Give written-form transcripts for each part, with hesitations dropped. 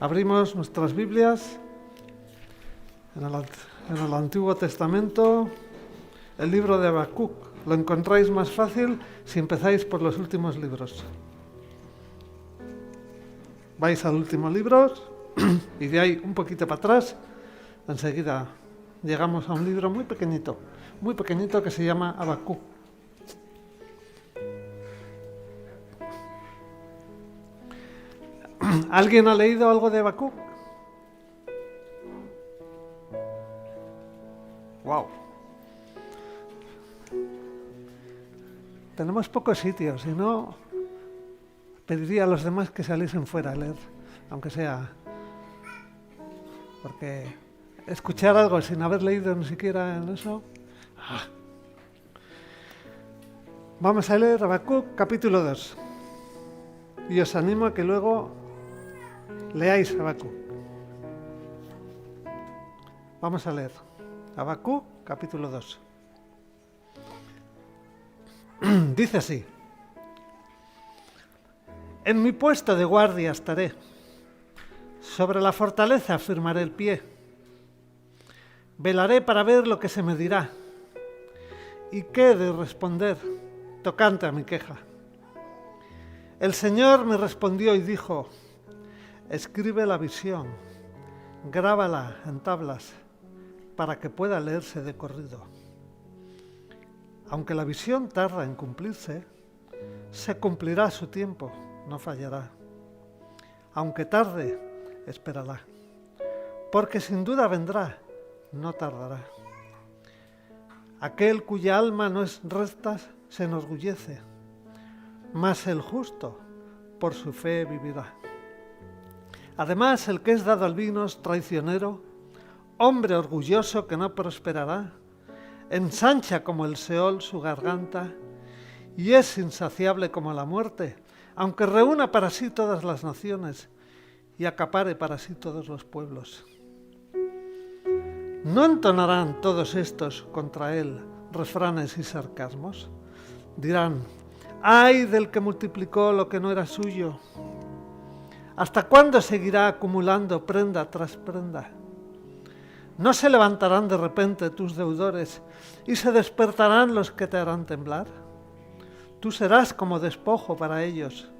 Abrimos nuestras Biblias en el Antiguo Testamento, el libro de Habacuc. Lo encontráis más fácil si empezáis por los últimos libros. Vais al último libro y de ahí un poquito para atrás, enseguida llegamos a un libro muy pequeñito que se llama Habacuc. ¿Alguien ha leído algo de Habacuc? ¡Wow! Tenemos pocos sitios, si no, pediría a los demás que saliesen fuera a leer, aunque sea, porque escuchar algo sin haber leído ni siquiera en eso. Vamos a leer Habacuc capítulo 2 y os animo a que luego leáis Habacuc. Vamos a leer Habacuc capítulo 2. Dice así: En mi puesto de guardia estaré, sobre la fortaleza firmaré el pie, velaré para ver lo que se me dirá y qué he de responder tocante a mi queja. El Señor me respondió y dijo: escribe la visión, grábala en tablas, para que pueda leerse de corrido. Aunque la visión tarda en cumplirse, se cumplirá a su tiempo, no fallará. Aunque tarde, espérala, porque sin duda vendrá, no tardará. Aquel cuya alma no es recta se enorgullece, mas el justo por su fe vivirá. Además, el que es dado al vino es traicionero, hombre orgulloso que no prosperará, ensancha como el Seol su garganta y es insaciable como la muerte, aunque reúna para sí todas las naciones y acapare para sí todos los pueblos. ¿No entonarán todos estos contra él refranes y sarcasmos? Dirán: ¡ay del que multiplicó lo que no era suyo! ¿Hasta cuándo seguirá acumulando prenda tras prenda? ¿No se levantarán de repente tus deudores y se despertarán los que te harán temblar? Tú serás como despojo para ellos,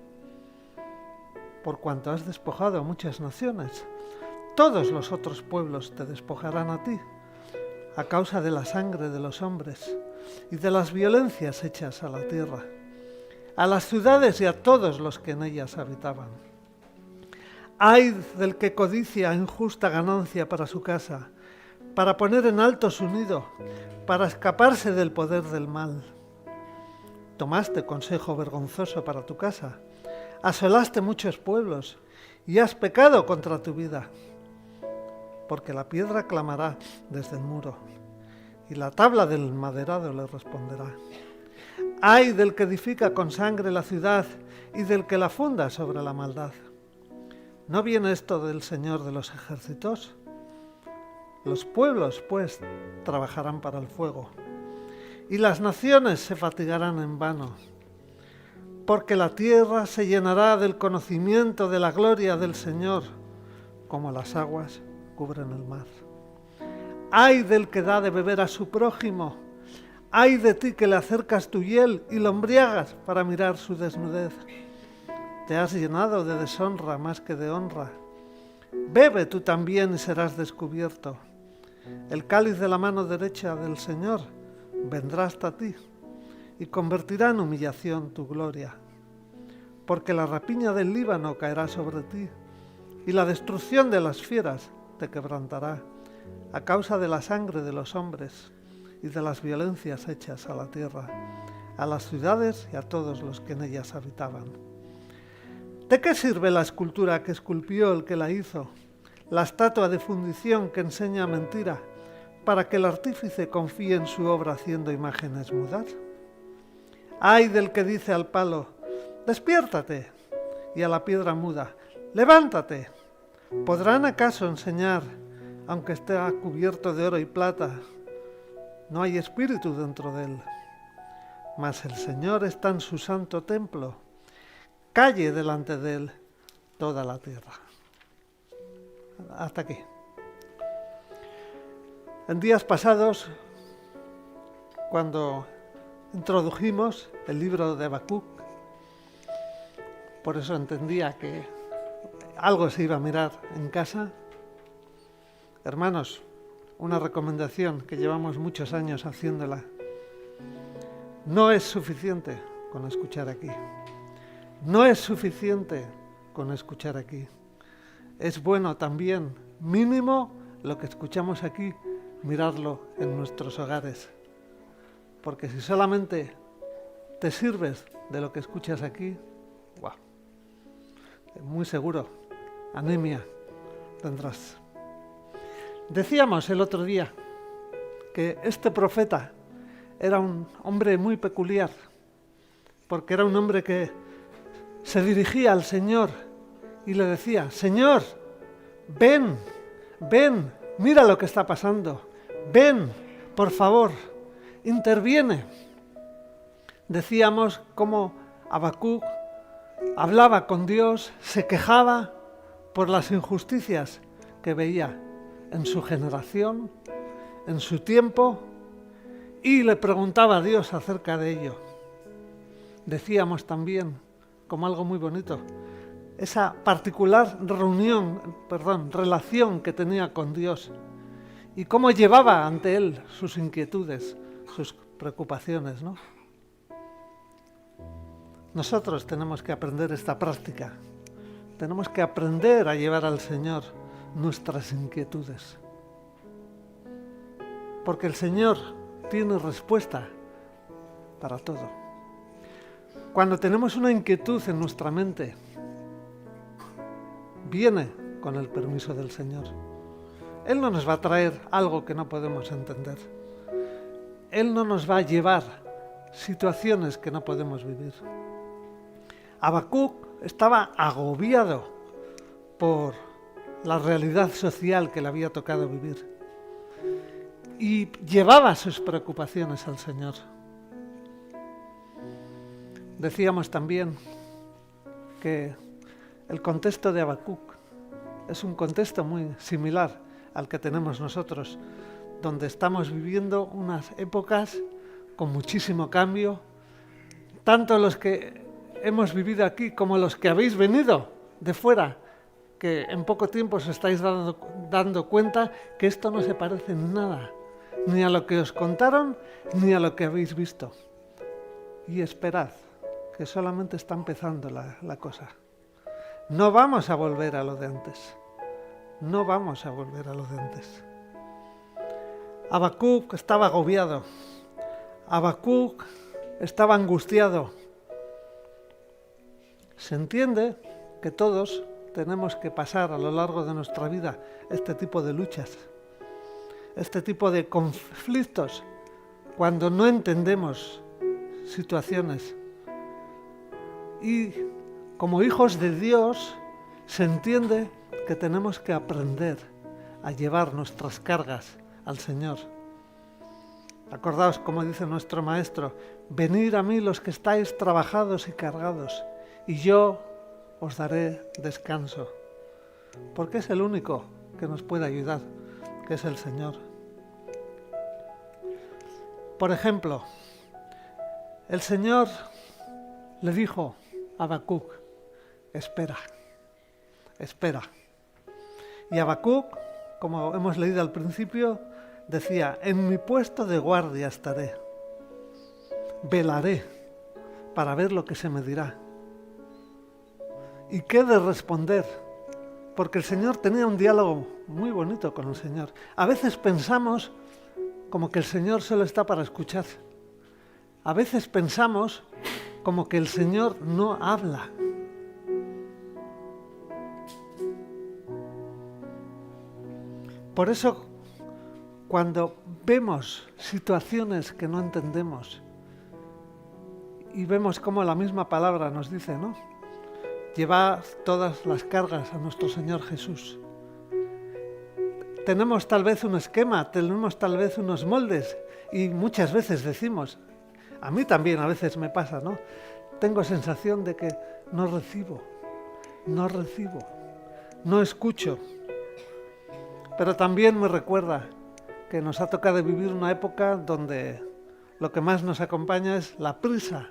por cuanto has despojado a muchas naciones. Todos los otros pueblos te despojarán a ti, a causa de la sangre de los hombres y de las violencias hechas a la tierra, a las ciudades y a todos los que en ellas habitaban. Ay del que codicia injusta ganancia para su casa, para poner en alto su nido, para escaparse del poder del mal. Tomaste consejo vergonzoso para tu casa, asolaste muchos pueblos y has pecado contra tu vida, porque la piedra clamará desde el muro y la tabla del maderado le responderá. Ay del que edifica con sangre la ciudad y del que la funda sobre la maldad. ¿No viene esto del Señor de los ejércitos? Los pueblos, pues, trabajarán para el fuego, y las naciones se fatigarán en vano, porque la tierra se llenará del conocimiento de la gloria del Señor, como las aguas cubren el mar. ¡Ay del que da de beber a su prójimo! ¡Ay de ti que le acercas tu hiel y lo embriagas para mirar su desnudez! Te has llenado de deshonra más que de honra. Bebe tú también y serás descubierto. El cáliz de la mano derecha del Señor vendrá hasta ti y convertirá en humillación tu gloria. Porque la rapiña del Líbano caerá sobre ti y la destrucción de las fieras te quebrantará a causa de la sangre de los hombres y de las violencias hechas a la tierra, a las ciudades y a todos los que en ellas habitaban. ¿De qué sirve la escultura que esculpió el que la hizo, la estatua de fundición que enseña mentira, para que el artífice confíe en su obra haciendo imágenes mudas? ¡Ay del que dice al palo: despiértate! Y a la piedra muda: levántate. ¿Podrán acaso enseñar, aunque esté cubierto de oro y plata? No hay espíritu dentro de él. Mas el Señor está en su santo templo. Calle delante de él toda la tierra. hasta aquí. En días pasados, cuando introdujimos el libro de Habacuc, por eso entendía que algo se iba a mirar en casa. Hermanos, una recomendación que llevamos muchos años haciéndola. No es suficiente con escuchar aquí. No es suficiente con escuchar aquí. Es bueno también, mínimo, lo que escuchamos aquí, mirarlo en nuestros hogares. Porque si solamente te sirves de lo que escuchas aquí, ¡guau! Muy seguro, anemia tendrás. Decíamos el otro día que este profeta era un hombre muy peculiar, porque era un hombre que se dirigía al Señor y le decía: Señor, ven, ven, mira lo que está pasando, ven, por favor, interviene. Decíamos cómo Habacuc hablaba con Dios, se quejaba por las injusticias que veía en su generación, en su tiempo, y le preguntaba a Dios acerca de ello. Decíamos también, como algo muy bonito, esa particular relación que tenía con Dios y cómo llevaba ante Él sus inquietudes, sus preocupaciones, ¿no? Nosotros tenemos que aprender esta práctica. Tenemos que aprender a llevar al Señor nuestras inquietudes. Porque el Señor tiene respuesta para todo. Cuando tenemos una inquietud en nuestra mente, viene con el permiso del Señor. Él no nos va a traer algo que no podemos entender. Él no nos va a llevar situaciones que no podemos vivir. Habacuc estaba agobiado por la realidad social que le había tocado vivir y llevaba sus preocupaciones al Señor. Decíamos también que el contexto de Habacuc es un contexto muy similar al que tenemos nosotros, donde estamos viviendo unas épocas con muchísimo cambio, tanto los que hemos vivido aquí como los que habéis venido de fuera, que en poco tiempo os estáis dando cuenta que esto no se parece en nada, ni a lo que os contaron, ni a lo que habéis visto. Y esperad, que solamente está empezando la cosa. No vamos a volver a lo de antes. No vamos a volver a lo de antes. Habacuc estaba agobiado. Habacuc estaba angustiado. Se entiende que todos tenemos que pasar a lo largo de nuestra vida este tipo de luchas, este tipo de conflictos, cuando no entendemos situaciones. Y como hijos de Dios, se entiende que tenemos que aprender a llevar nuestras cargas al Señor. Acordaos, como dice nuestro Maestro: venid a mí los que estáis trabajados y cargados, y yo os daré descanso. Porque es el único que nos puede ayudar, que es el Señor. Por ejemplo, el Señor le dijo a Habacuc: espera, espera. Y Habacuc, como hemos leído al principio, decía: en mi puesto de guardia estaré, velaré para ver lo que se me dirá. ¿Y qué de responder? Porque el Señor tenía un diálogo muy bonito con el Señor. A veces pensamos como que el Señor solo está para escuchar. A veces pensamos como que el Señor no habla. Por eso, cuando vemos situaciones que no entendemos y vemos cómo la misma palabra nos dice, ¿no? Llevad todas las cargas a nuestro Señor Jesús. Tenemos tal vez un esquema, tenemos tal vez unos moldes y muchas veces decimos, a mí también a veces me pasa, ¿no? Tengo sensación de que no recibo, no escucho. pero también me recuerda que nos ha tocado vivir una época donde lo que más nos acompaña es la prisa,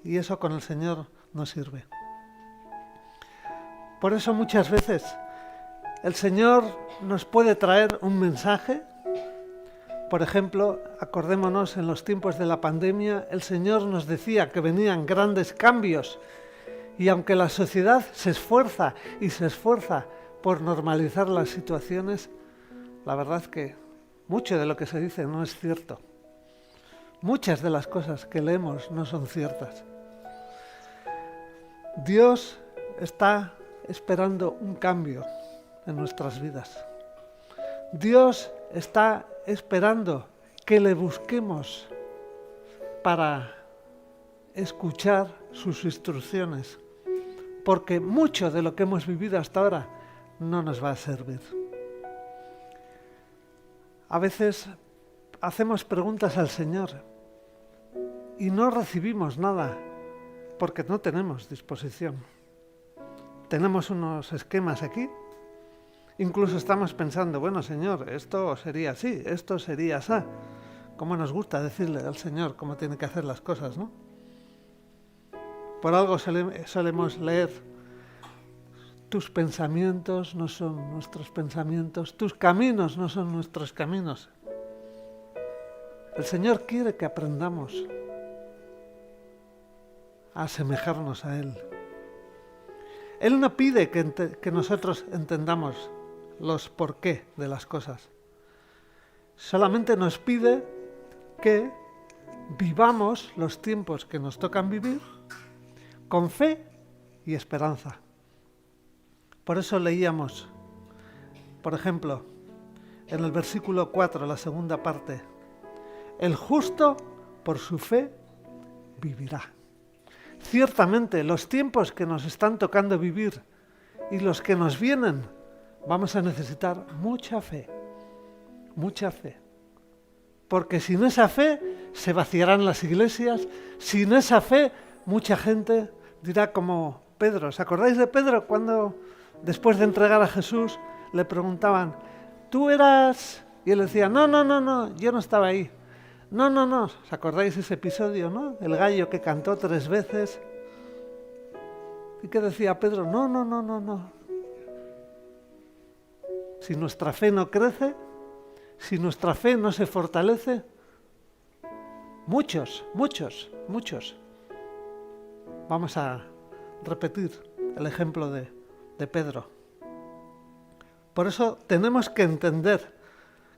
y eso con el Señor no sirve. Por eso muchas veces el Señor nos puede traer un mensaje. Por ejemplo, acordémonos en los tiempos de la pandemia, el Señor nos decía que venían grandes cambios y aunque la sociedad se esfuerza por normalizar las situaciones, la verdad es que mucho de lo que se dice no es cierto. Muchas de las cosas que leemos no son ciertas. Dios está esperando un cambio en nuestras vidas. Dios está esperando que le busquemos para escuchar sus instrucciones, porque mucho de lo que hemos vivido hasta ahora no nos va a servir. A veces hacemos preguntas al Señor y no recibimos nada porque no tenemos disposición. Tenemos unos esquemas aquí. Incluso estamos pensando, bueno, Señor, esto sería así, esto sería así. Cómo nos gusta decirle al Señor cómo tiene que hacer las cosas, ¿no? Por algo solemos leer, tus pensamientos no son nuestros pensamientos, tus caminos no son nuestros caminos. El Señor quiere que aprendamos a asemejarnos a Él. Él no pide que nosotros entendamos los porqué de las cosas. Solamente nos pide que vivamos los tiempos que nos tocan vivir con fe y esperanza. Por eso leíamos, por ejemplo, en el versículo 4, la segunda parte, el justo por su fe vivirá. Ciertamente, los tiempos que nos están tocando vivir y los que nos vienen, vamos a necesitar mucha fe. Porque sin esa fe se vaciarán las iglesias, sin esa fe mucha gente dirá como Pedro. ¿Os acordáis de Pedro cuando después de entregar a Jesús le preguntaban, ¿tú eras? Y él decía, no, yo no estaba ahí. No, ¿os acordáis ese episodio, no? El gallo que cantó 3 veces. ¿Y qué decía Pedro? No. Si nuestra fe no crece, si nuestra fe no se fortalece, muchos. Vamos a repetir el ejemplo de Pedro. Por eso tenemos que entender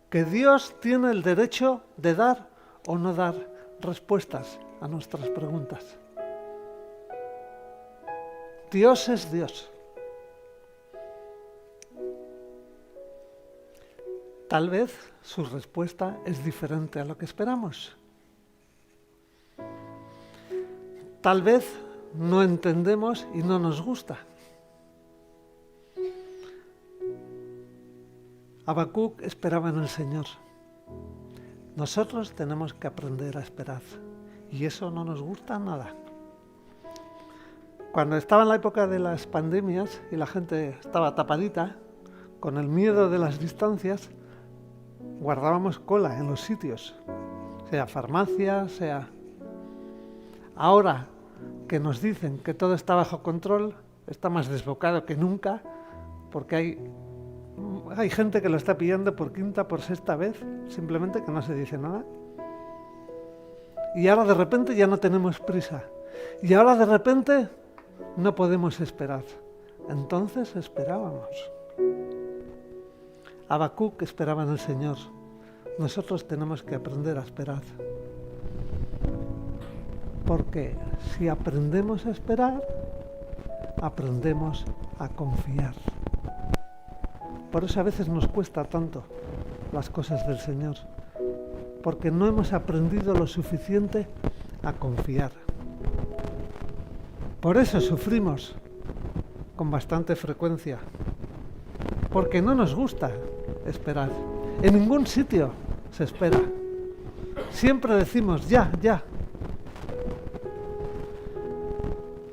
que Dios tiene el derecho de dar o no dar respuestas a nuestras preguntas. Dios es Dios. Tal vez su respuesta es diferente a lo que esperamos. Tal vez no entendemos y no nos gusta. Habacuc esperaba en el Señor. Nosotros tenemos que aprender a esperar y eso no nos gusta nada. Cuando estaba en la época de las pandemias y la gente estaba tapadita, con el miedo de las distancias, guardábamos cola en los sitios, sea farmacia, sea... Ahora que nos dicen que todo está bajo control, está más desbocado que nunca, porque hay gente que lo está pillando por 5ª, por 6ª vez, simplemente que no se dice nada. Y ahora de repente ya no tenemos prisa. Y ahora de repente no podemos esperar. Entonces esperábamos. Habacuc esperaba en el Señor. Nosotros tenemos que aprender a esperar. Porque si aprendemos a esperar, aprendemos a confiar. Por eso a veces nos cuesta tanto las cosas del Señor, porque no hemos aprendido lo suficiente a confiar. Por eso sufrimos con bastante frecuencia, porque no nos gusta esperar. En ningún sitio se espera. Siempre decimos ya.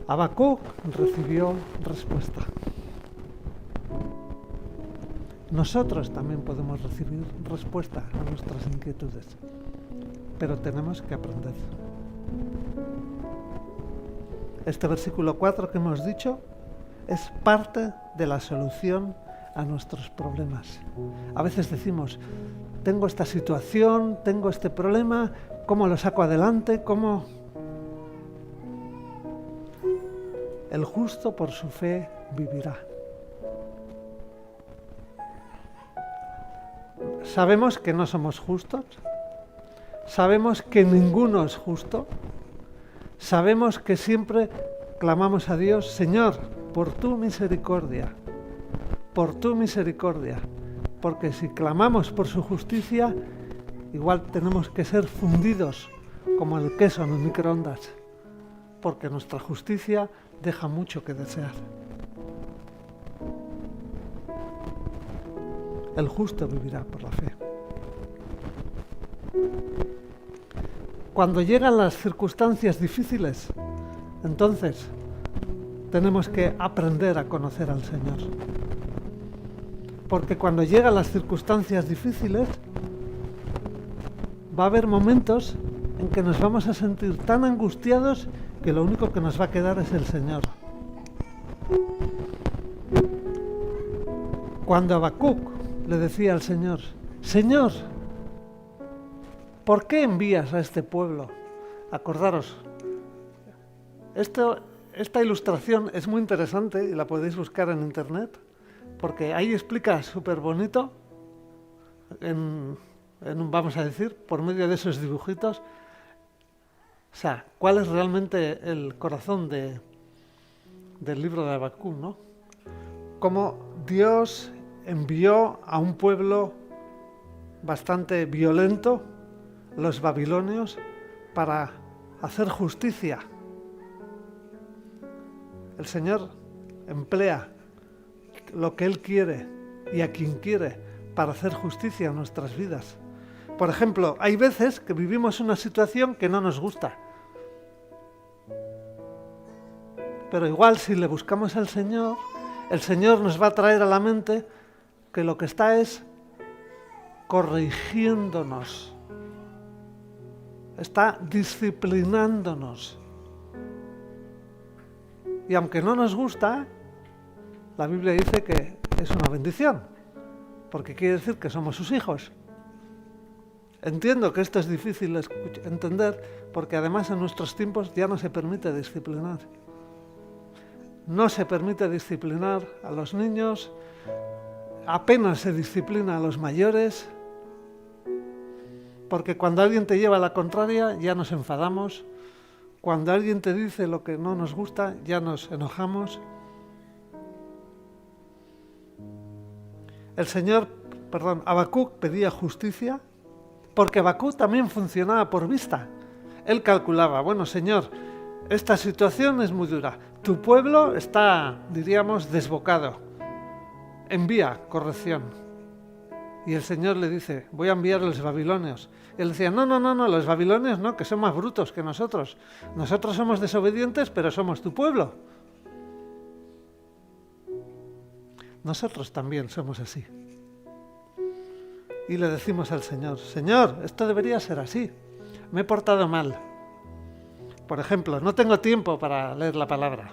Habacuc recibió respuesta. nosotros también podemos recibir respuesta a nuestras inquietudes, pero tenemos que aprender. Este versículo 4 que hemos dicho es parte de la solución a nuestros problemas. A veces decimos, tengo esta situación, tengo este problema, ¿cómo lo saco adelante? ¿Cómo? El justo por su fe vivirá. Sabemos que no somos justos, sabemos que ninguno es justo, sabemos que siempre clamamos a Dios, Señor, por tu misericordia, porque si clamamos por su justicia, igual tenemos que ser fundidos como el queso en el microondas, porque nuestra justicia deja mucho que desear. El justo vivirá por la fe. Cuando llegan las circunstancias difíciles, entonces tenemos que aprender a conocer al Señor. Porque cuando llegan las circunstancias difíciles, va a haber momentos en que nos vamos a sentir tan angustiados que lo único que nos va a quedar es el Señor. Cuando Habacuc le decía al Señor, Señor, ¿por qué envías a este pueblo? Acordaros, esta ilustración es muy interesante y la podéis buscar en internet, porque ahí explica súper bonito, vamos a decir, por medio de esos dibujitos, o sea, cuál es realmente el corazón del libro de Habacuc, ¿no? Cómo Dios envió a un pueblo bastante violento, los babilonios, para hacer justicia. El Señor emplea lo que Él quiere y a quien quiere para hacer justicia en nuestras vidas. Por ejemplo, hay veces que vivimos una situación que no nos gusta. Pero igual si le buscamos al Señor, el Señor nos va a traer a la mente que lo que está es corrigiéndonos, está disciplinándonos. Y aunque no nos gusta, la Biblia dice que es una bendición, porque quiere decir que somos sus hijos. Entiendo que esto es difícil de entender, porque además en nuestros tiempos ya no se permite disciplinar. No se permite disciplinar a los niños, apenas se disciplina a los mayores, porque cuando alguien te lleva a la contraria ya nos enfadamos, cuando alguien te dice lo que no nos gusta ya nos enojamos. Habacuc pedía justicia, porque Habacuc también funcionaba por vista. Él calculaba, bueno, Señor, esta situación es muy dura, tu pueblo está, diríamos, desbocado, envía corrección. Y el Señor le dice, voy a enviar a los babilonios. Y él decía, no, los babilonios no, que son más brutos que nosotros. Nosotros somos desobedientes, pero somos tu pueblo. Nosotros también somos así. Y le decimos al Señor, Señor, esto debería ser así. Me he portado mal. Por ejemplo, no tengo tiempo para leer la palabra.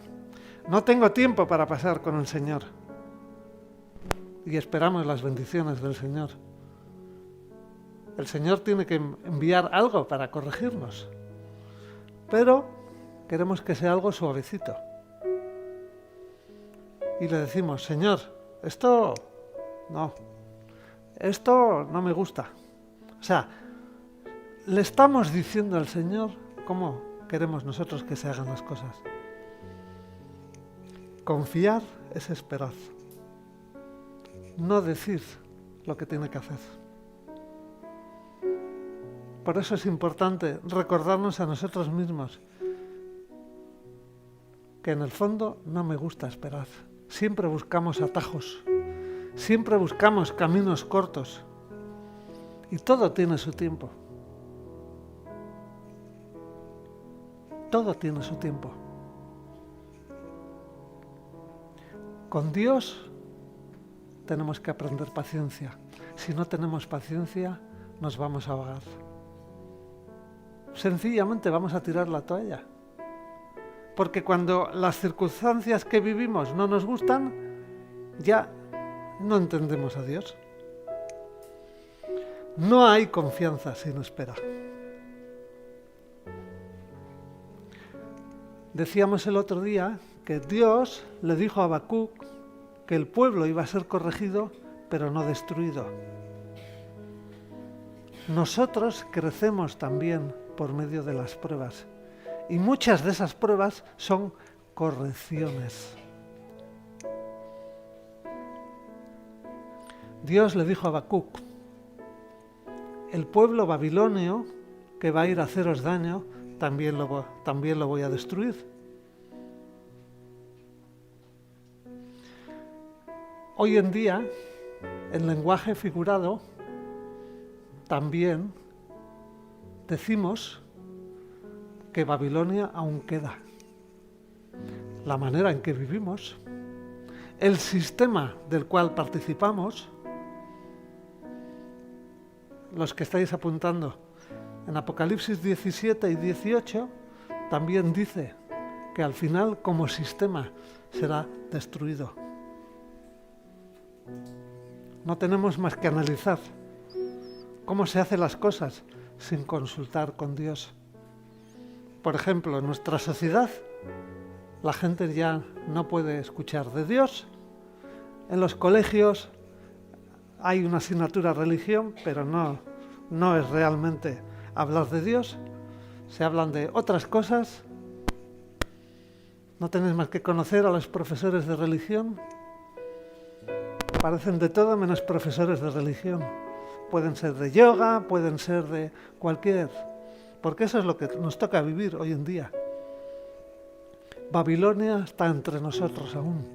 No tengo tiempo para pasar con el Señor. Y esperamos las bendiciones del Señor. El Señor tiene que enviar algo para corregirnos. Pero queremos que sea algo suavecito. Y le decimos, Señor, esto no me gusta. O sea, le estamos diciendo al Señor cómo queremos nosotros que se hagan las cosas. Confiar es esperar. No decir lo que tiene que hacer. Por eso es importante recordarnos a nosotros mismos que en el fondo no me gusta esperar. Siempre buscamos atajos, siempre buscamos caminos cortos y todo tiene su tiempo. Todo tiene su tiempo. Con Dios tenemos que aprender paciencia. Si no tenemos paciencia, nos vamos a ahogar. Sencillamente vamos a tirar la toalla. Porque cuando las circunstancias que vivimos no nos gustan, ya no entendemos a Dios. No hay confianza sin espera. Decíamos el otro día que Dios le dijo a Habacuc que el pueblo iba a ser corregido, pero no destruido. Nosotros crecemos también por medio de las pruebas. Y muchas de esas pruebas son correcciones. Dios le dijo a Habacuc: el pueblo babilonio que va a ir a haceros daño, también lo voy a destruir. Hoy en día, en lenguaje figurado, también decimos que Babilonia aún queda. La manera en que vivimos, el sistema del cual participamos, los que estáis apuntando, en Apocalipsis 17 y 18 también dice que al final como sistema será destruido. No tenemos más que analizar cómo se hacen las cosas sin consultar con Dios. Por ejemplo, en nuestra sociedad la gente ya no puede escuchar de Dios. En los colegios hay una asignatura religión, pero no es realmente hablar de Dios. Se hablan de otras cosas. No tenéis más que conocer a los profesores de religión. Parecen de todo menos profesores de religión. Pueden ser de yoga, pueden ser de cualquier... Porque eso es lo que nos toca vivir hoy en día. Babilonia está entre nosotros aún.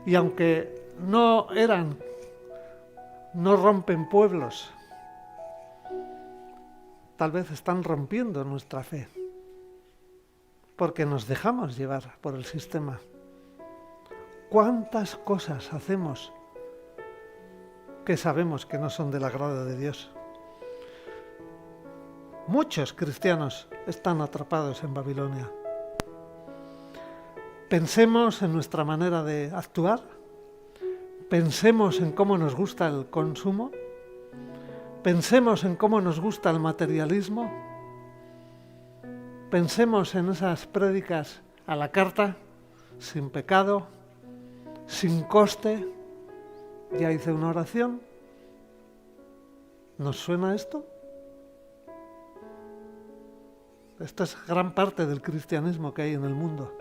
Y aunque no rompen pueblos, tal vez están rompiendo nuestra fe, porque nos dejamos llevar por el sistema. ¿Cuántas cosas hacemos que sabemos que no son del agrado de Dios? Muchos cristianos están atrapados en Babilonia. Pensemos en nuestra manera de actuar, pensemos en cómo nos gusta el consumo, pensemos en cómo nos gusta el materialismo, pensemos en esas prédicas a la carta, sin pecado, sin coste. Ya hice una oración. ¿Nos suena esto? Esto es gran parte del cristianismo que hay en el mundo.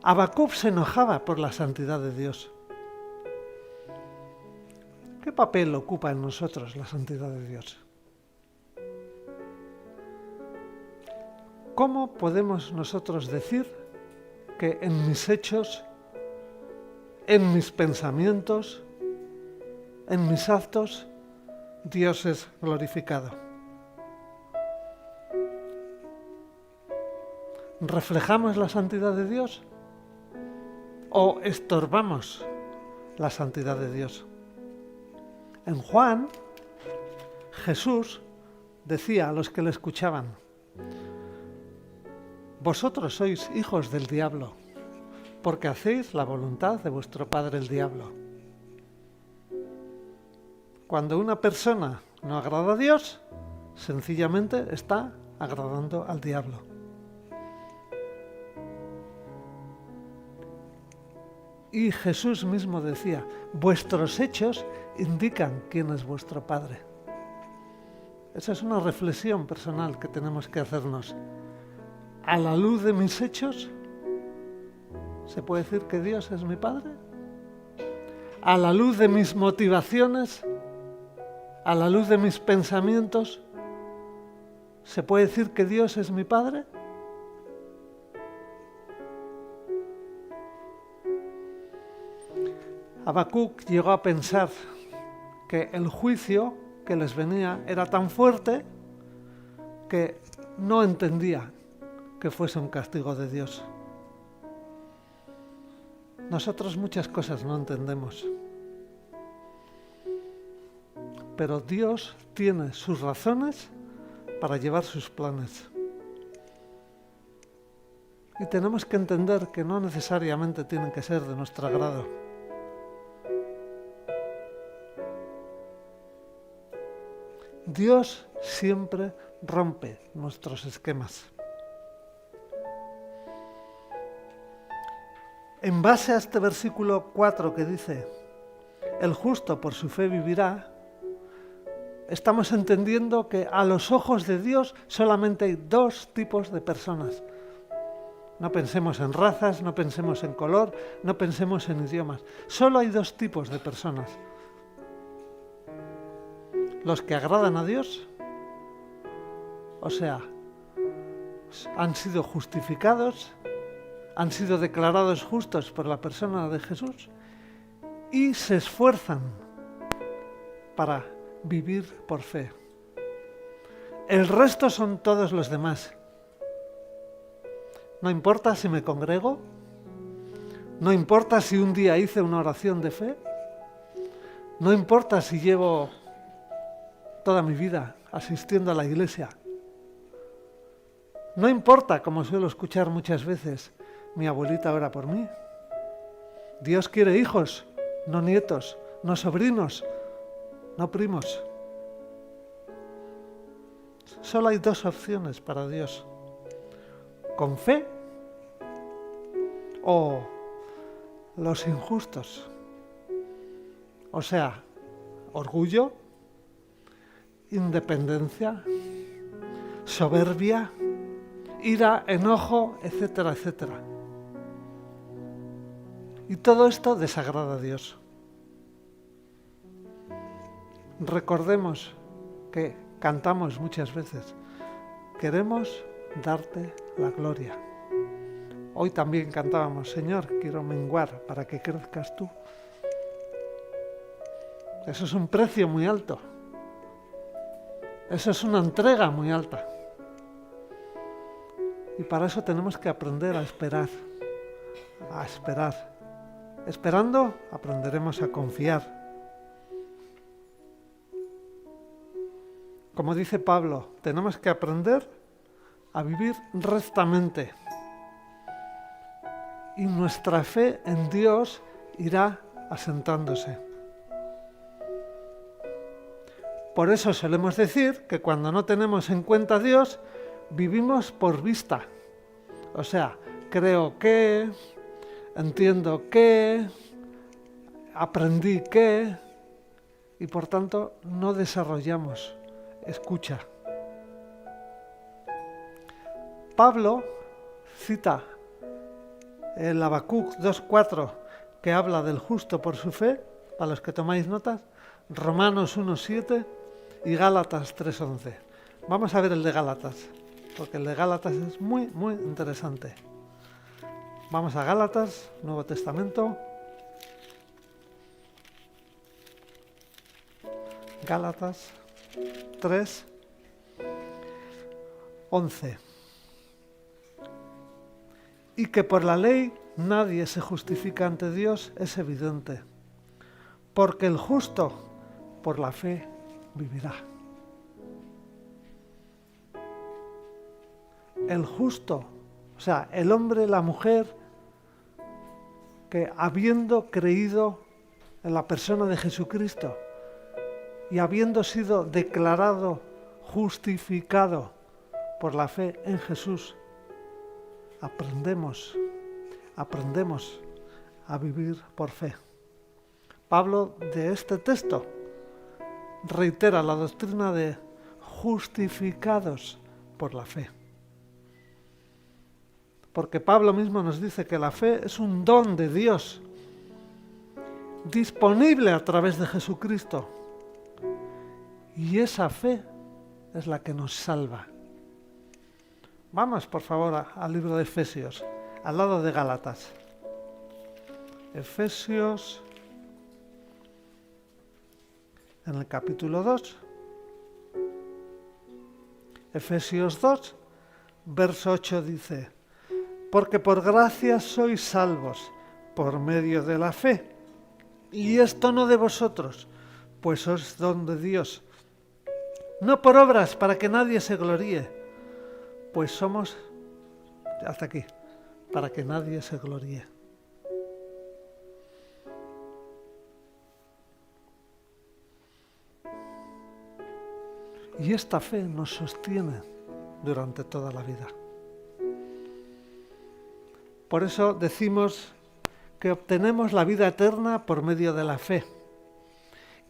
Habacuc se enojaba por la santidad de Dios. ¿Qué papel ocupa en nosotros la santidad de Dios? ¿Cómo podemos nosotros decir que en mis hechos, en mis pensamientos, en mis actos, Dios es glorificado? ¿Reflejamos la santidad de Dios o estorbamos la santidad de Dios? En Juan, Jesús decía a los que le escuchaban: vosotros sois hijos del diablo, porque hacéis la voluntad de vuestro padre el diablo. Cuando una persona no agrada a Dios, sencillamente está agradando al diablo. Y Jesús mismo decía: vuestros hechos indican quién es vuestro Padre. Esa es una reflexión personal que tenemos que hacernos. A la luz de mis hechos, ¿se puede decir que Dios es mi Padre? A la luz de mis motivaciones, a la luz de mis pensamientos, ¿se puede decir que Dios es mi Padre? Habacuc llegó a pensar que el juicio que les venía era tan fuerte que no entendía que fuese un castigo de Dios. Nosotros muchas cosas no entendemos, pero Dios tiene sus razones para llevar sus planes. Y tenemos que entender que no necesariamente tienen que ser de nuestro agrado. Dios siempre rompe nuestros esquemas. En base a este versículo 4 que dice, el justo por su fe vivirá, estamos entendiendo que a los ojos de Dios solamente hay dos tipos de personas. No pensemos en razas, no pensemos en color, no pensemos en idiomas. Solo hay dos tipos de personas. Los que agradan a Dios, o sea, han sido justificados, han sido declarados justos por la persona de Jesús y se esfuerzan para vivir por fe. El resto son todos los demás. No importa si me congrego, no importa si un día hice una oración de fe, no importa si llevo toda mi vida asistiendo a la iglesia, no importa, como suelo escuchar muchas veces, mi abuelita ora por mí. Dios quiere hijos, no nietos, no sobrinos, no primos. Solo hay dos opciones para Dios: con fe o los injustos. O sea, orgullo, independencia, soberbia, ira, enojo, etcétera, etcétera. Y todo esto desagrada a Dios. Recordemos que cantamos muchas veces, queremos darte la gloria. Hoy también cantábamos, Señor, quiero menguar para que crezcas tú. Eso es un precio muy alto. Eso es una entrega muy alta. Y para eso tenemos que aprender a esperar. A esperar. Esperando, aprenderemos a confiar. Como dice Pablo, tenemos que aprender a vivir rectamente. Y nuestra fe en Dios irá asentándose. Por eso solemos decir que cuando no tenemos en cuenta a Dios, vivimos por vista. O sea, creo que, entiendo que, aprendí que, y por tanto no desarrollamos escucha. Pablo cita el Habacuc 2:4, que habla del justo por su fe, para los que tomáis notas, Romanos 1:7 y Gálatas 3:11. Vamos a ver el de Gálatas, porque el de Gálatas es muy, muy interesante. Vamos a Gálatas, Nuevo Testamento. Gálatas 3:11. Y que por la ley nadie se justifica ante Dios es evidente, porque el justo por la fe vivirá. El justo, o sea, el hombre, la mujer, que habiendo creído en la persona de Jesucristo y habiendo sido declarado justificado por la fe en Jesús, aprendemos a vivir por fe. Pablo, de este texto, reitera la doctrina de justificados por la fe. Porque Pablo mismo nos dice que la fe es un don de Dios, disponible a través de Jesucristo. Y esa fe es la que nos salva. Vamos, por favor, al libro de Efesios, al lado de Gálatas. Efesios, en el capítulo 2. Efesios 2, verso 8 dice: porque por gracia sois salvos, por medio de la fe. Y esto no de vosotros, pues es don de Dios. No por obras, para que nadie se gloríe, pues somos, hasta aquí, para que nadie se gloríe. Y esta fe nos sostiene durante toda la vida. Por eso decimos que obtenemos la vida eterna por medio de la fe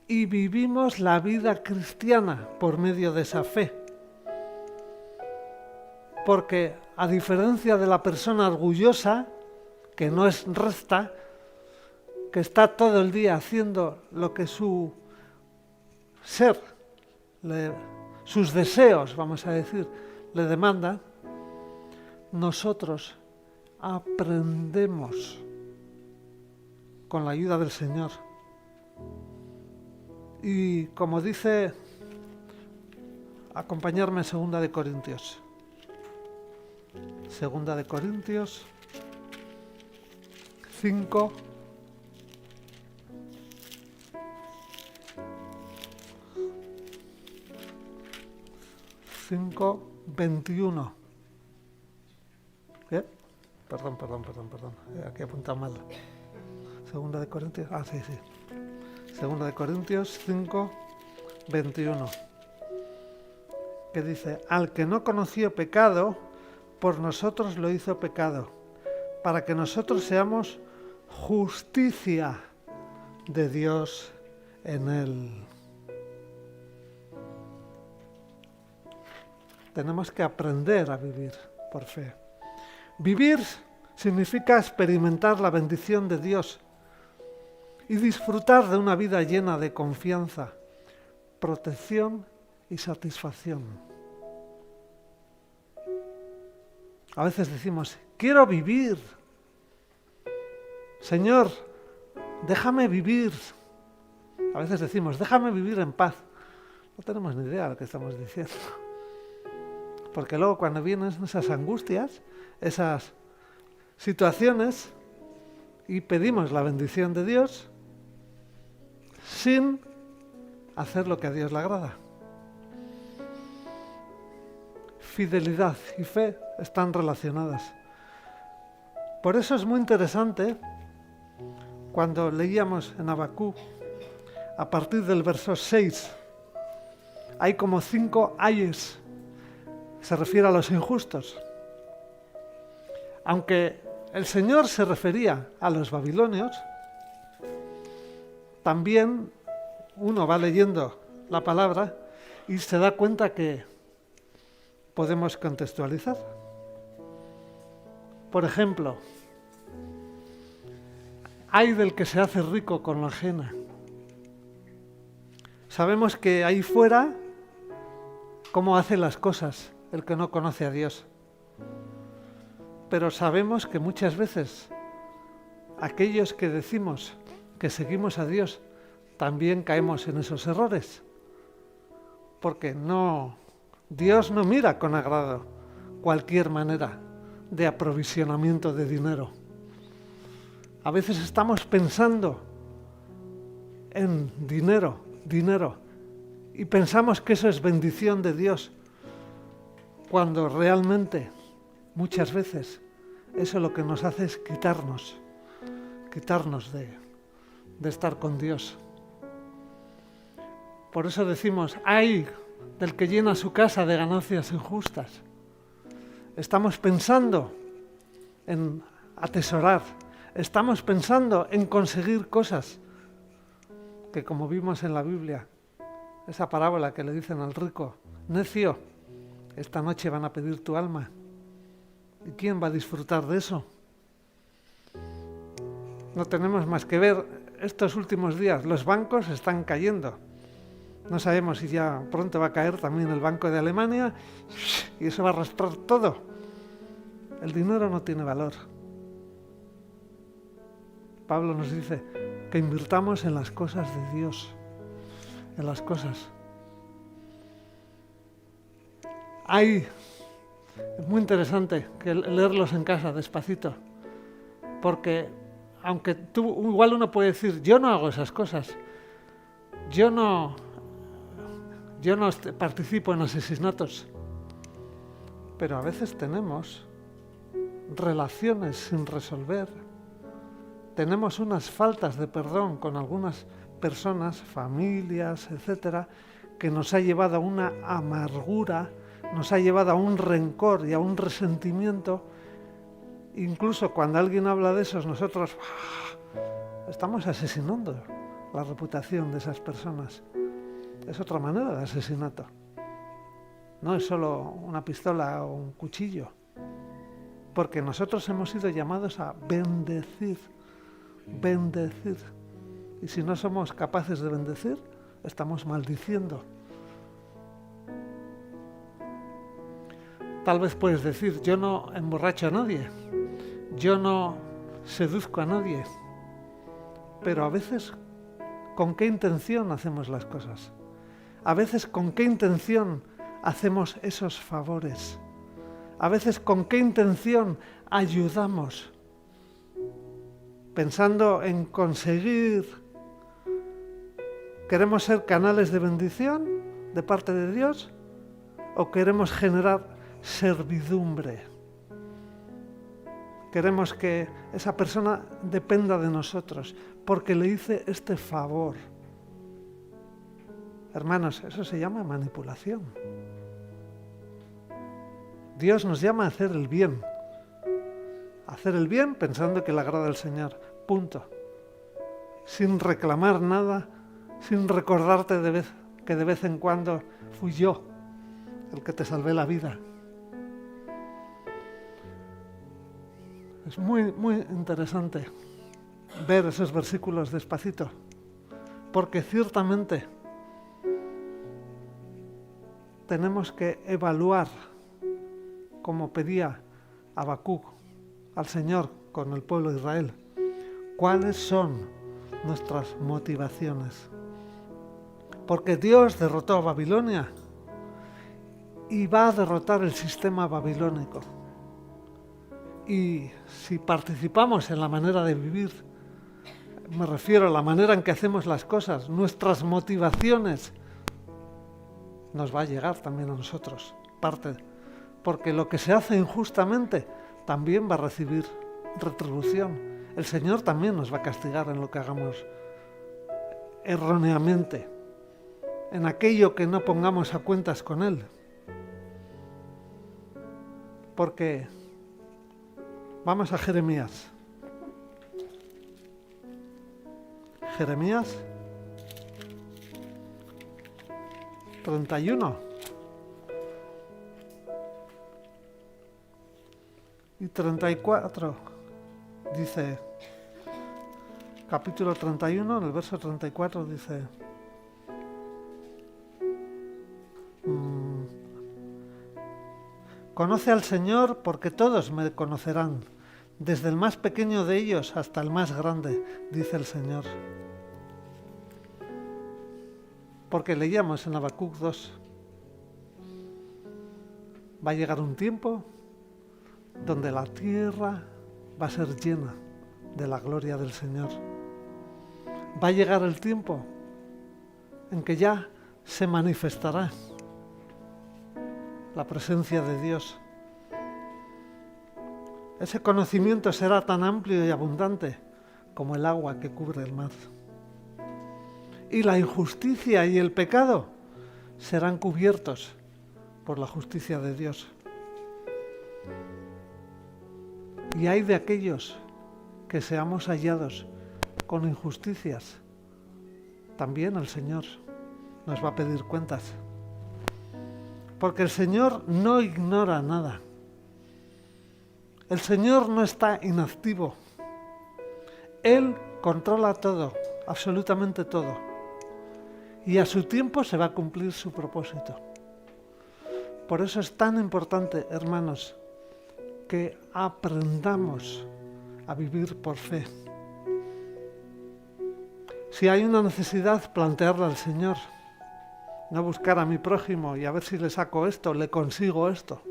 y vivimos la vida cristiana por medio de esa fe. Porque a diferencia de la persona orgullosa, que no es recta, que está todo el día haciendo lo que su ser, sus deseos, vamos a decir, le demandan, nosotros aprendemos con la ayuda del Señor. Y como dice, acompañarme en 2 de Corintios. 2 de Corintios 5, 21. ¿Qué? Perdón. Aquí he apuntado mal. 2 de Corintios. Sí. 2 de Corintios 5, 21. Que dice: al que no conoció pecado, por nosotros lo hizo pecado, para que nosotros seamos justicia de Dios en él. Tenemos que aprender a vivir por fe. Vivir significa experimentar la bendición de Dios y disfrutar de una vida llena de confianza, protección y satisfacción. A veces decimos, quiero vivir. Señor, déjame vivir. A veces decimos, déjame vivir en paz. No tenemos ni idea de lo que estamos diciendo. Porque luego cuando vienen esas angustias, esas situaciones, y pedimos la bendición de Dios, sin hacer lo que a Dios le agrada. Fidelidad y fe están relacionadas. Por eso es muy interesante cuando leíamos en Habacuc, a partir del verso 6, hay como 5 ayes, se refiere a los injustos. Aunque el Señor se refería a los babilonios, también uno va leyendo la palabra y se da cuenta que podemos contextualizar. Por ejemplo, ay del que se hace rico con la ajena. Sabemos que ahí fuera, cómo hace las cosas el que no conoce a Dios. Pero sabemos que muchas veces aquellos que decimos que seguimos a Dios también caemos en esos errores. Porque Dios no mira con agrado cualquier manera de aprovisionamiento de dinero. A veces estamos pensando en dinero, y pensamos que eso es bendición de Dios, cuando realmente, muchas veces, eso lo que nos hace es quitarnos de estar con Dios. Por eso decimos, ay del que llena su casa de ganancias injustas. Estamos pensando en atesorar, estamos pensando en conseguir cosas que, como vimos en la Biblia, esa parábola que le dicen al rico, necio, esta noche van a pedir tu alma. ¿Y quién va a disfrutar de eso? No tenemos más que ver estos últimos días. Los bancos están cayendo. No sabemos si ya pronto va a caer también el Banco de Alemania y eso va a arrastrar todo. El dinero no tiene valor. Pablo nos dice que invirtamos en las cosas de Dios, en las cosas. Es muy interesante que leerlos en casa despacito, porque aunque igual uno puede decir, yo no hago esas cosas, yo no participo en asesinatos, pero a veces tenemos relaciones sin resolver, tenemos unas faltas de perdón con algunas personas, familias, etcétera, que nos ha llevado a una amargura, nos ha llevado a un rencor y a un resentimiento. Incluso cuando alguien habla de esos, nosotros estamos asesinando la reputación de esas personas. Es otra manera de asesinato. No es solo una pistola o un cuchillo. Porque nosotros hemos sido llamados a bendecir. Bendecir. Y si no somos capaces de bendecir, estamos maldiciendo. Tal vez puedes decir, yo no emborracho a nadie, yo no seduzco a nadie, pero a veces, ¿con qué intención hacemos las cosas? A veces, ¿con qué intención hacemos esos favores? A veces, ¿con qué intención ayudamos? Pensando en conseguir, ¿queremos ser canales de bendición de parte de Dios? ¿O queremos generar servidumbre? Queremos que esa persona dependa de nosotros porque le hice este favor. Hermanos, eso se llama manipulación. Dios nos llama a hacer el bien. Hacer el bien pensando que le agrada al Señor. Punto. Sin reclamar nada, sin recordarte que de vez en cuando fui yo el que te salvé la vida. Es muy, muy interesante ver esos versículos despacito, porque ciertamente tenemos que evaluar, como pedía Habacuc al Señor con el pueblo de Israel, cuáles son nuestras motivaciones. Porque Dios derrotó a Babilonia y va a derrotar el sistema babilónico. Y si participamos en la manera de vivir, me refiero a la manera en que hacemos las cosas, nuestras motivaciones, nos va a llegar también a nosotros, parte. Porque lo que se hace injustamente también va a recibir retribución. El Señor también nos va a castigar en lo que hagamos erróneamente, en aquello que no pongamos a cuentas con Él. Porque vamos a Jeremías. Jeremías 31 y 34 dice, capítulo 31, en el verso 34 dice, conoce al Señor porque todos me conocerán, desde el más pequeño de ellos hasta el más grande, dice el Señor. Porque leíamos en Habacuc 2, va a llegar un tiempo donde la tierra va a ser llena de la gloria del Señor. Va a llegar el tiempo en que ya se manifestará la presencia de Dios. Ese conocimiento será tan amplio y abundante como el agua que cubre el mar. Y la injusticia y el pecado serán cubiertos por la justicia de Dios. Y hay de aquellos que seamos hallados con injusticias, también el Señor nos va a pedir cuentas. Porque el Señor no ignora nada. El Señor no está inactivo. Él controla todo, absolutamente todo. Y a su tiempo se va a cumplir su propósito. Por eso es tan importante, hermanos, que aprendamos a vivir por fe. Si hay una necesidad, plantearla al Señor. No buscar a mi prójimo y a ver si le saco esto, le consigo esto.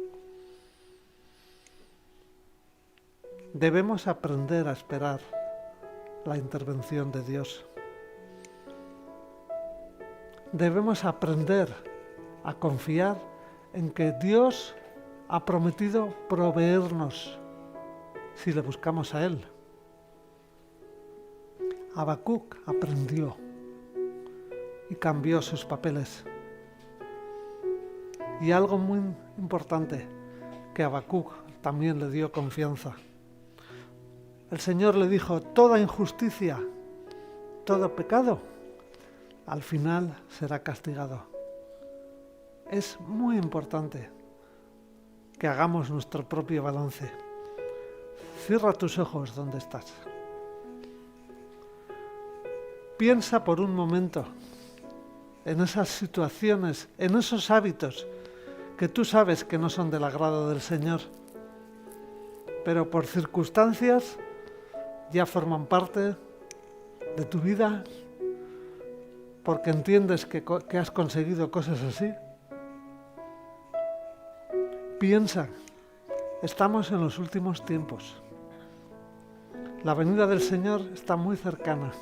Debemos aprender a esperar la intervención de Dios. Debemos aprender a confiar en que Dios ha prometido proveernos si le buscamos a Él. Habacuc aprendió y cambió sus papeles. Y algo muy importante, que Habacuc también le dio confianza. El Señor le dijo, toda injusticia, todo pecado, al final será castigado. Es muy importante que hagamos nuestro propio balance. Cierra tus ojos donde estás. Piensa por un momento en esas situaciones, en esos hábitos que tú sabes que no son del agrado del Señor, pero por circunstancias ya forman parte de tu vida, porque entiendes que has conseguido cosas así. Piensa, estamos en los últimos tiempos. La venida del Señor está muy cercana.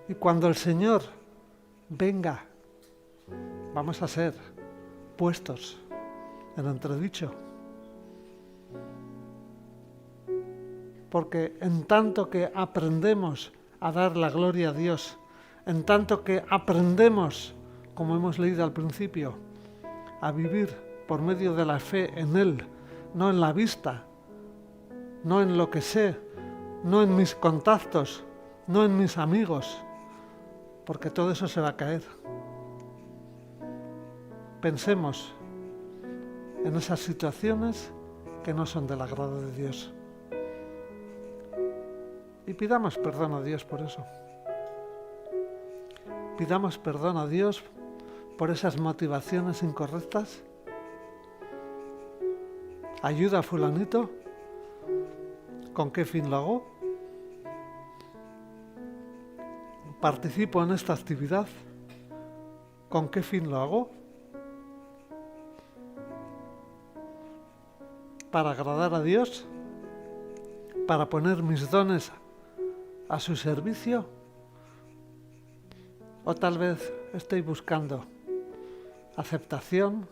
Y cuando el Señor venga, vamos a ser puestos en entredicho. Porque en tanto que aprendemos a dar la gloria a Dios, en tanto que aprendemos, como hemos leído al principio, a vivir por medio de la fe en Él, no en la vista, no en lo que sé, no en mis contactos, no en mis amigos, porque todo eso se va a caer. Pensemos en esas situaciones que no son del agrado de Dios. Y pidamos perdón a Dios por eso. Pidamos perdón a Dios por esas motivaciones incorrectas. Ayuda a fulanito. ¿Con qué fin lo hago? ¿Participo en esta actividad? ¿Con qué fin lo hago? ¿Para agradar a Dios? ¿Para poner mis dones a su servicio? ¿O tal vez estoy buscando aceptación?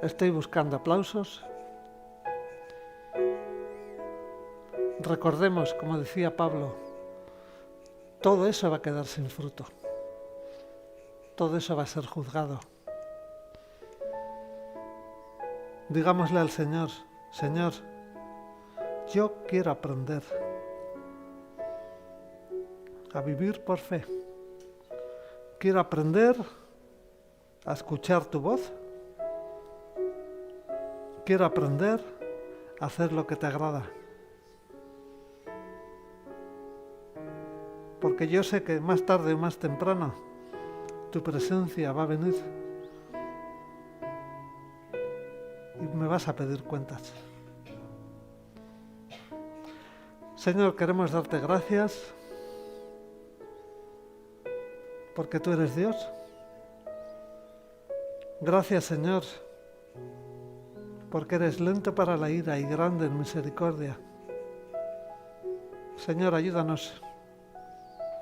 ¿Estoy buscando aplausos? Recordemos, como decía Pablo, todo eso va a quedar sin fruto. Todo eso va a ser juzgado. Digámosle al Señor, Señor, yo quiero aprender a vivir por fe. Quiero aprender a escuchar tu voz. Quiero aprender a hacer lo que te agrada. Porque yo sé que más tarde o más temprano tu presencia va a venir y me vas a pedir cuentas. Señor, queremos darte gracias porque tú eres Dios. Gracias, Señor, porque eres lento para la ira y grande en misericordia. Señor, ayúdanos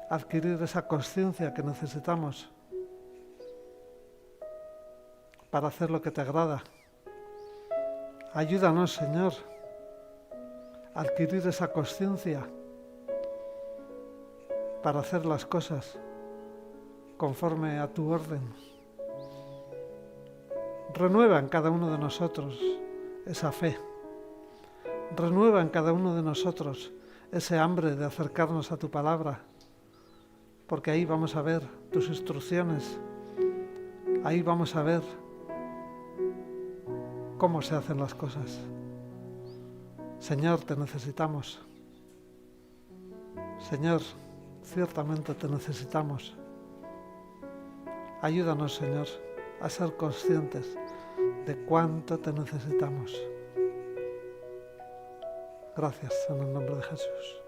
a adquirir esa conciencia que necesitamos para hacer lo que te agrada. Ayúdanos, Señor, a adquirir esa conciencia para hacer las cosas conforme a tu orden. Renueva en cada uno de nosotros esa fe. Renueva en cada uno de nosotros ese hambre de acercarnos a tu palabra, porque ahí vamos a ver tus instrucciones, ahí vamos a ver cómo se hacen las cosas. Señor, te necesitamos. Señor, ciertamente te necesitamos. Ayúdanos, Señor, a ser conscientes de cuánto te necesitamos. Gracias en el nombre de Jesús.